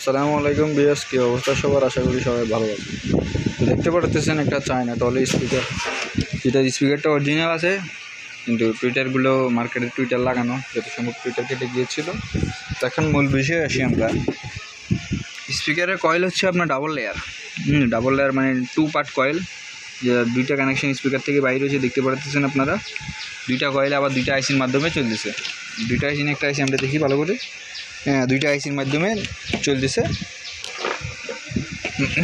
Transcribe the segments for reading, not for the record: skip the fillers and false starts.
আসসালামু আলাইকুম বিএস, কি অবস্থা সবার? আশা করি সবাই ভালো আছে। দেখতে পারতেছেন একটা চায়না টলে স্পিকার, যেটার স্পিকারটা অরিজিনাল আছে কিন্তু টুইটারগুলো মার্কেটে টুইটার লাগানো, যত সম্ভব টুইটার কেটে গিয়েছিল। তো এখন মূল বিষয়ে আসি আমরা। স্পিকারের কয়েল হচ্ছে আপনার ডাবল লেয়ার মানে 2 পার্ট কয়েল, যে দুইটা কানেকশন স্পিকার থেকে বাইরে হয়েছে দেখতে পারতেছেন আপনারা। দুইটা কয়েল আবার দুইটা আইসির মাধ্যমে চলতেছে। দুইটা আইসি একটা আইসি আমরা দেখি ভালো করে। হ্যাঁ, দুইটা আইসির মাধ্যমে চলতেছে।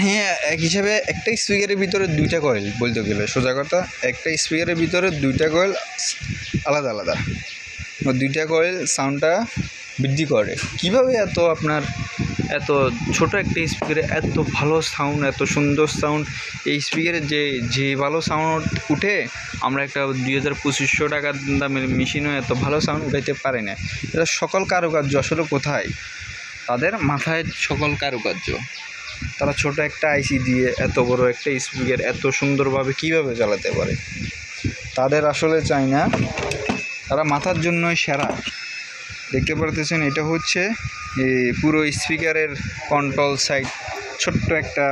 হ্যাঁ, এক হিসাবে একটা স্পিকারের ভিতরে দুইটা কয়েল, বলতে গেলে সোজা কথা, একটা স্পিকারের ভিতরে দুইটা কয়েল আলাদা আলাদা। দুইটা কয়েল সাউন্ডটা বৃদ্ধি করে। কীভাবে এত ছোট একটা স্পিকারে এত ভালো সাউন্ড, এত সুন্দর সাউন্ড? এই স্পিকারে যে ভালো সাউন্ড উঠে, আমরা একটা 2500 টাকার দামের মেশিনও এত ভালো সাউন্ড উঠাইতে পারে না। এটা সকল কারুকার্য আসলে কোথায়? তাদের মাথায় সকল কারুকার্য। তারা ছোট একটা আইসি দিয়ে এত বড় একটা স্পিকার এত সুন্দরভাবে কীভাবে চালাতে পারে? তাদের আসলে চাই না, তারা মাথার জন্যই সেরা। দেখতে পারতেছেন, এটা হচ্ছে পুরো স্পিকারের কন্ট্রোল সাইড, ছোট্ট একটা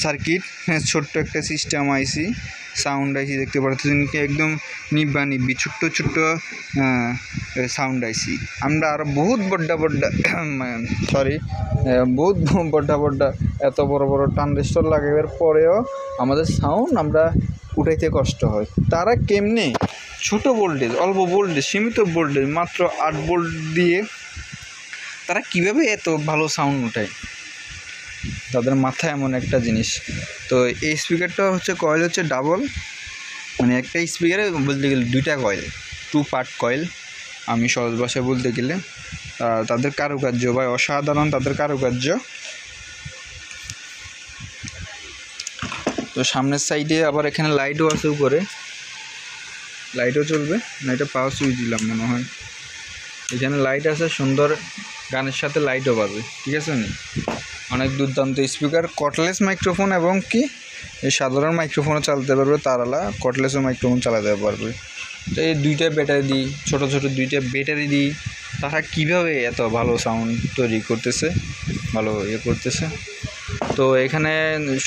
সার্কিট, ছোট্ট একটা সিস্টেম আইসি, সাউন্ড আইসি দেখতে পারতেছেন, একদম নিব্বি ছোট্ট সাউন্ড আইসি। আমরা আরও বহুত বড্ডা এত বড় ট্রানজিস্টর লাগাবার পরেও আমাদের সাউন্ড আমরা উঠাইতে কষ্ট হয়। তারা কেমনে ছোট ভোল্টেজ, অল্প ভোল্টেজ, সীমিত ভোল্টেজ, মাত্র 8 ভোল্ট দিয়ে তারা কিভাবে এত ভালো সাউন্ড উঠায়? তাদের মাথায় এমন একটা জিনিস। তো এই স্পিকারটা হচ্ছে কয়েল হচ্ছে ডাবল, মানে একটা স্পিকারে বলতে গেলে দুইটা কয়েল, 2 পার্ট কয়েল আমি সহজ ভাষায় বলতে গেলে। তাদের কারুকার্য ভাই অসাধারণ, তাদের কারুকার্য। তো সামনের সাইডে আবার এখানে লাইটও আছে, উপরে লাইটও চলবে না, এটা পাওয়ার সুইচ দিলাম মনে হয়। এখানে লাইট আছে, সুন্দর গানের সাথে লাইটও পাবে, ঠিক আছে নি? অনেক দুর্দান্ত স্পিকার, কর্ডলেস মাইক্রোফোন এবং কি এই সাধারণ মাইক্রোফোনও চালাতে পারবে, তারালা কর্ডলেসও মাইক্রোফোন চালাতে পারবে। তো এই দুইটা ব্যাটারি দিই, ছোটো দুইটা ব্যাটারি দিই, তারা কীভাবে এত ভালো সাউন্ড তৈরি করতেছে, ভালো করতেছে। তো এখানে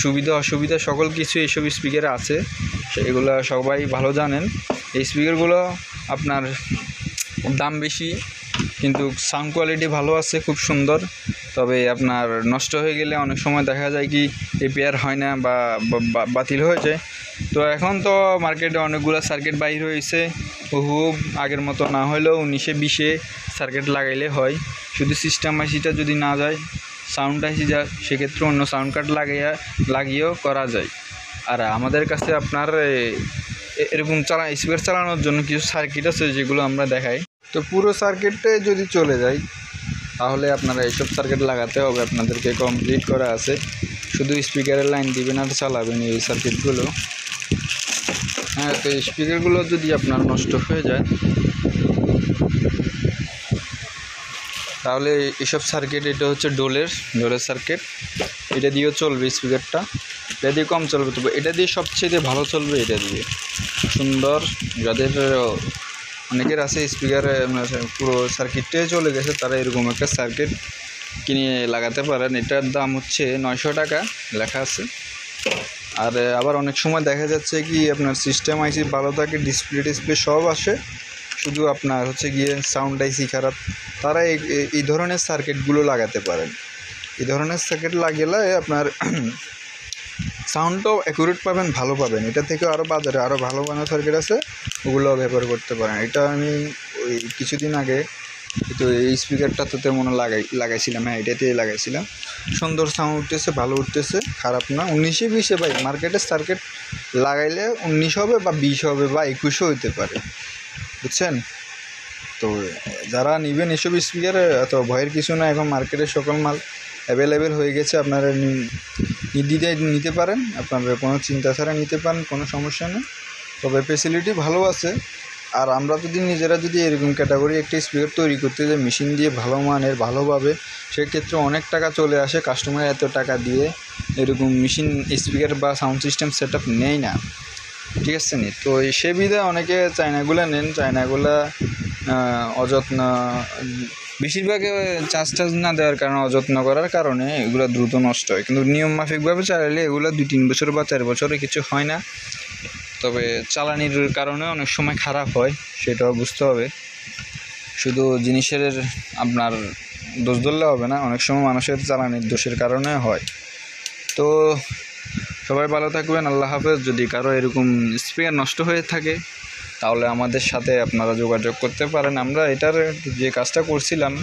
সুবিধা অসুবিধা সকল কিছু এইসব স্পিকারে আছে, সেগুলো সবাই ভালো জানেন। এই স্পিকারগুলো আপনার দাম বেশি কিন্তু সাউন্ড কোয়ালিটি ভালো আছে, খুব সুন্দর। তবে আপনার নষ্ট হয়ে গেলে অনেক সময় দেখা যায় কি রিপেয়ার হয় না বা বাতিল হয়ে যায়। তো এখন তো মার্কেটে অনেকগুলো সার্কিট বাইর হয়েছে, খুব আগের মতো না হলেও 19-20 সার্কিট লাগাইলে হয়। শুধু সিস্টেম আইসিটা যদি না যায়, সাউন্ড আইসি যা, সেক্ষেত্রে অন্য সাউন্ড কার্ড লাগিয়েও করা যায়। আর আমাদের কাছে আপনার এরকম স্পিকার চালানোর জন্য কিছু সার্কিট আছে যেগুলো আমরা দেখাই। তো পুরো সার্কিটে যদি চলে যাই তাহলে আপনারা এইসব সার্কিট লাগাতে হবে, আপনাদেরকে কমপ্লিট করা আছে। শুধু স্পিকারের লাইন দিবেন আর চালাবেন এই সার্কিটগুলো। হ্যাঁ, তো স্পিকারগুলো যদি আপনার নষ্ট হয়ে যায় তাহলে এইসব সার্কিট, এটা হচ্ছে ডোলের সার্কিট, এটা দিয়েও চলবে স্পিকারটা, এটা দিয়ে কম চলবে, তবে এটা দিয়ে সবচেয়ে ভালো চলবে। এটা দিয়ে সুন্দর, যাদের অনেকের আছে স্পিকার পুরো সার্কিটটাই চলে গেছে, তারা এরকম একটা সার্কিট কিনে লাগাতে পারেন। এটার দাম হচ্ছে 900 টাকা লেখা আছে। আর আবার অনেক সময় দেখা যাচ্ছে কি আপনার সিস্টেম আইসি ভালো থাকে, ডিসপ্লে সব আসে, শুধু আপনার হচ্ছে গিয়ে সাউন্ড আইসি খারাপ। তারা এই ধরনের সার্কিটগুলো লাগাতে পারেন। এই ধরনের সার্কিট লাগিয়ে আপনার সাউন্ডটাও অ্যাকুরেট পাবেন, ভালো পাবেন। এটা থেকে আরও বাজারে আরও ভালো সার্কিট আছে, ওগুলো ব্যবহার করতে পারেন। এটা আমি ওই কিছুদিন আগে তো এই স্পিকারটা তো তেমন লাগাইছিলাম, হ্যাঁ এটাতেই লাগাইছিলাম। সুন্দর সাউন্ড উঠতেছে, ভালো উঠতেছে, খারাপ না। 19-20 ভাই, মার্কেটের সার্কিট লাগাইলে 19 হবে বা 20 হবে বা 21 হইতে পারে, বুঝছেন? তো যারা নেবেন এসব স্পিকার, এত ভয়ের কিছু না, এখন মার্কেটে সকল মাল অ্যাভেলেবেল হয়ে গেছে, আপনারা নির্দ্বিধায় নিতে পারেন, আপনারা কোনো চিন্তা ছাড়া নিতে পারেন, কোনো সমস্যা নেই। তবে ফেসিলিটি ভালো আছে। আর আমরা নিজেরা যদি এরকম ক্যাটাগরি একটা স্পিকার তৈরি করতে যাই মেশিন দিয়ে, ভালো মানের ভালোভাবে, সেক্ষেত্রে অনেক টাকা চলে আসে। কাস্টমার এত টাকা দিয়ে এরকম মেশিন স্পিকার বা সাউন্ড সিস্টেম সেট আপ নেয় না, ঠিক আছে নি? তো সে বিধায় অনেকে চায়নাগুলো নেন, চায়নাগুলা অযত্ন বেশিরভাগ চার্জ না দেওয়ার কারণে, অযত্ন করার কারণে এগুলো দ্রুত নষ্ট হয়। কিন্তু নিয়ম মাফিকভাবে চালালে এগুলো 2-3 বছর বা 4 বছরে কিছু হয় না। তবে চালানির কারণে অনেক সময় খারাপ হয়, সেটাও বুঝতে হবে। শুধু জিনিসের আপনার দোষ ধরলে হবে না, অনেক সময় মানুষের চালানির দোষের কারণে হয়। তো সবাই ভালো থাকবেন, আল্লাহ হাফেজ। যদি কারো এরকম স্পেয়ার নষ্ট হয়ে থাকে তাহলে আমাদের সাথে আপনারা যোগাযোগ করতে পারেন। আমরা এটার যে কাজটা করছিলাম,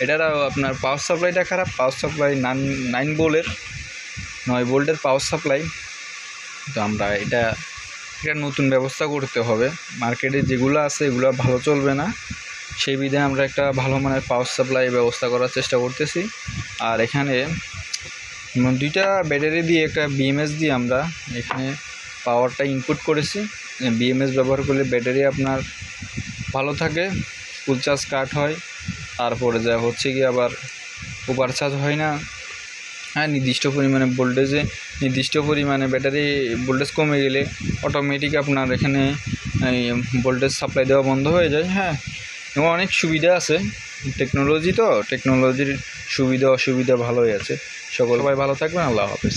এটার আপনার পাওয়ার সাপ্লাইটা খারাপ। পাওয়ার সাপ্লাই 9 ভোল্টের 9 ভোল্টের পাওয়ার সাপ্লাই। তো আমরা এটা নতুন ব্যবস্থা করতে হবে। মার্কেটে যেগুলো আছে এগুলো ভালো চলবে না, সেই বিধায় আমরা একটা ভালো মানের পাওয়ার সাপ্লাই ব্যবস্থা করার চেষ্টা করতেছি। আর এখানে 2টা ব্যাটারি দিয়ে একটা বিএমএস দিয়ে আমরা এখানে পাওয়ারটা ইনপুট করেছি। বিএমএস ব্যবহার করলে ব্যাটারি আপনার ভালো থাকে, ফুল চার্জ কাট হয়, তারপরে যা হচ্ছে কি আবার ওভার চার্জ হয় না। হ্যাঁ, নির্দিষ্ট পরিমাণে ব্যাটারি ভোল্টেজ কমে গেলে অটোমেটিক আপনার এখানে ভোল্টেজ সাপ্লাই দেওয়া বন্ধ হয়ে যায়। হ্যাঁ, এবং অনেক সুবিধা আছে। টেকনোলজির সুবিধা অসুবিধা ভালোই আছে। সবাই ভালো থাকবেন, আল্লাহ হাফেজ।